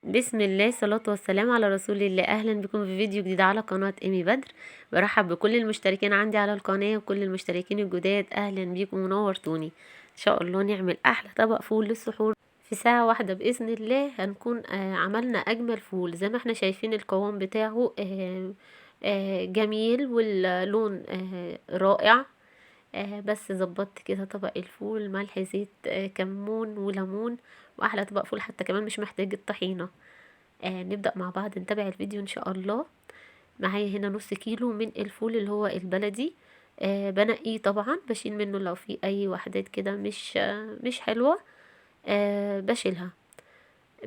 بسم الله، الصلاة والسلام على رسول الله. اهلا بكم في فيديو جديد على قناة ايمي بدر. برحب بكل المشتركين عندي على القناة وكل المشتركين الجداد. اهلا بيكم ونورتوني. ان شاء الله نعمل احلى طبق فول للسحور في ساعة واحدة بإذن الله. هنكون عملنا اجمل فول. زي ما احنا شايفين القوام بتاعه جميل واللون رائع. بس ظبطت كده طبق الفول، ملح زيت كمون وليمون، واحلى طبق فول حتى كمان مش محتاج الطحينة. نبدأ مع بعض نتابع الفيديو ان شاء الله. معايا هنا نص كيلو من الفول اللي هو البلدي. بنقيه طبعا، بشيل منه لو في اي وحدات كده مش حلوة بشيلها.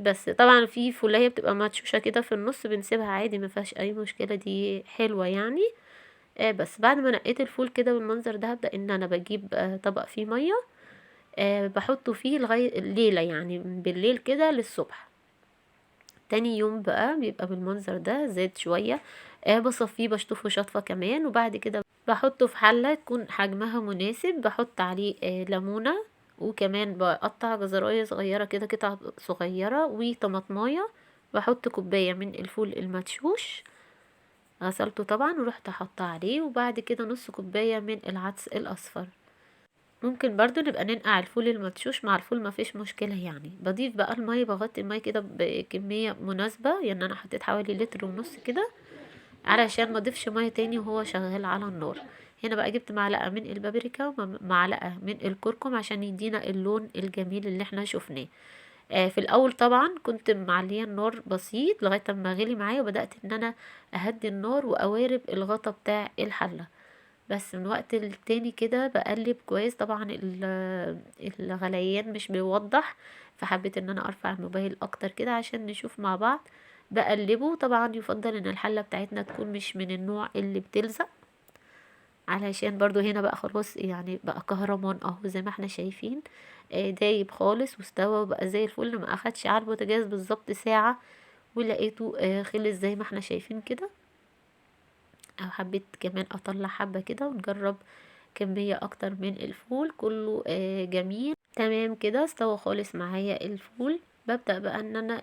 بس طبعا في فولية بتبقى مدشوشة كده في النص بنسيبها عادي، ما فيهاش اي مشكلة، دي حلوة يعني. بس بعد ما نقيت الفول كده بالمنظر ده هبدأ ان انا بجيب طبق فيه مية. بحطه فيه لغاية الليلة، يعني من بالليل كده للصبح. تاني يوم بقى بيبقى بالمنظر ده، زاد شوية. بصفيه بشطفه شطفة كمان، وبعد كده بحطه في حلة تكون حجمها مناسب. بحط عليه ليمونة، وكمان بقطع جزراية صغيرة كده، قطع صغيرة، وطماطماية. بحط كوباية من الفول المدشوش، غسلته طبعا ورحت حاطه عليه، وبعد كده نص كوباية من العدس الأصفر. ممكن برضو نبقى ننقع الفول المدشوش مع الفول، ما فيش مشكلة يعني. بضيف بقى المية، بغطي المية كده بكمية مناسبة، يعني انا حطيت حوالي لتر ونص كده علشان ما اضيفش مية تاني وهو شغال على النار. هنا بقى جبت معلقة من البابريكا ومعلقة من الكركم عشان يدينا اللون الجميل اللي احنا شفناه. في الاول طبعا كنت معليه النار بسيط لغايه ما غلي معايا، وبدات ان انا اهدي النار واقارب الغطا بتاع الحله. بس من وقت للتاني كده بقلب كويس. طبعا الغليان مش بيوضح، فحبيت ان انا ارفع الموبايل اكتر كده عشان نشوف مع بعض. بقلبه. طبعا يفضل ان الحلة بتاعتنا تكون مش من النوع اللي بتلزق، علشان برضو هنا بقى خلاص يعني بقى كهرمان اهو زي ما احنا شايفين. دايب خالص واستوى وبقى زي الفل. ما اخدش على البوتاجاز بالظبط ساعة ولقيته خلص زي ما احنا شايفين كده. او حبيت كمان اطلع حبة كده ونجرب كمية اكتر من الفول. كله جميل تمام كده، استوى خالص معايا الفول. ببدأ بقى ان انا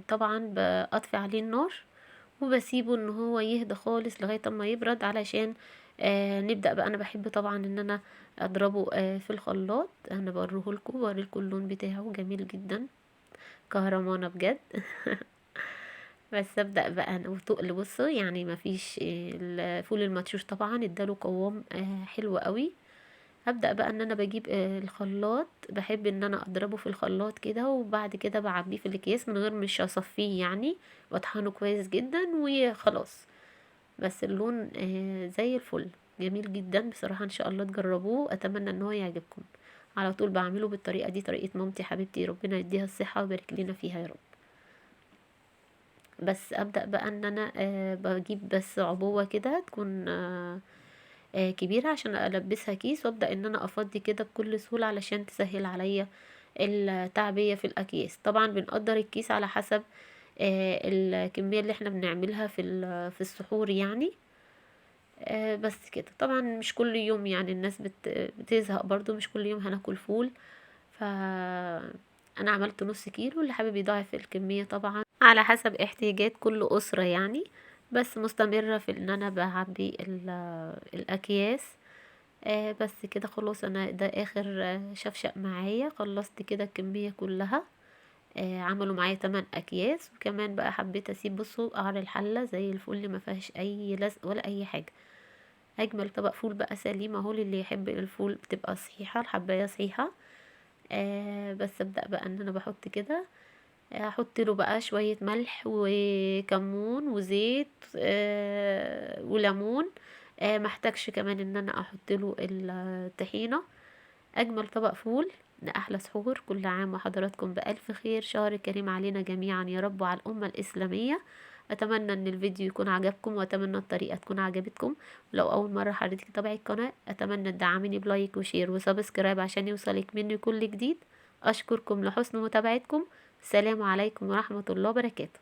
طبعا بأطفي عليه النار، وبسيبه ان هو يهدى خالص لغاية اما يبرد، علشان نبدأ بقى. انا بحب طبعا ان انا اضربه في الخلاط. انا بوريهولكوا، بوريلكوا اللون بتاعه جميل جدا، كهرمانة بجد. بس ابدا بقى وتقل. بصوا يعني مفيش الفول المدشوش طبعا اداله قوام حلو قوي. هبدا بقى ان انا بجيب الخلاط. بحب ان انا اضربه في الخلاط كده، وبعد كده بعبيه في الاكياس من غير مش اصفيه يعني، واطحنه كويس جدا وخلاص. بس اللون زي الفل، جميل جدا بصراحه. ان شاء الله تجربوه، اتمنى ان هو يعجبكم. على طول بعمله بالطريقه دي، طريقه مامتي حبيبتي، ربنا يديها الصحه ويبارك لنا فيها يا رب. بس ابدا بقى ان انا بجيب بس عبوه كده تكون كبيره عشان البسها كيس، وابدا ان انا افضي كده بكل سهوله علشان تسهل عليا التعبئه في الاكياس. طبعا بنقدر الكيس على حسب الكميه اللي احنا بنعملها في السحور يعني. بس كده طبعا مش كل يوم يعني الناس بتزهق برضو، مش كل يوم هناكل فول. ف انا عملت نص كيلو، اللي حابب يضاعف الكمية طبعا على حسب احتياجات كل اسرة يعني. بس مستمرة في ان انا بعبي الاكياس. بس كده خلاص. انا ده اخر شفشق معايا، خلصت كده الكمية كلها. عملوا معايا 8 اكياس. وكمان بقى حبيت اسيب بصوا قعر الحلة زي الفل، ما فيهاش اي لزق ولا اي حاجة. اجمل طبق فول بقى سليم اهو، للي يحب الفول بتبقى صحيحة، الحباية صحيحة. بس ابدأ بقى ان انا بحط كده. احط له بقى شوية ملح وكمون وزيت وليمون. محتاجش كمان ان انا احط له الطحينة. اجمل طبق فول لأحلى سحور. كل عام وحضراتكم بألف خير، شهر كريم علينا جميعا يا رب وعلى الأمة الإسلامية. أتمنى أن الفيديو يكون عجبكم، وأتمنى الطريقة تكون عجبتكم. لو أول مرة حضرتك تتابعي القناة، أتمنى تدعميني بلايك وشير وسبسكرايب عشان يوصلك مني كل جديد. أشكركم لحسن متابعتكم. السلام عليكم ورحمة الله وبركاته.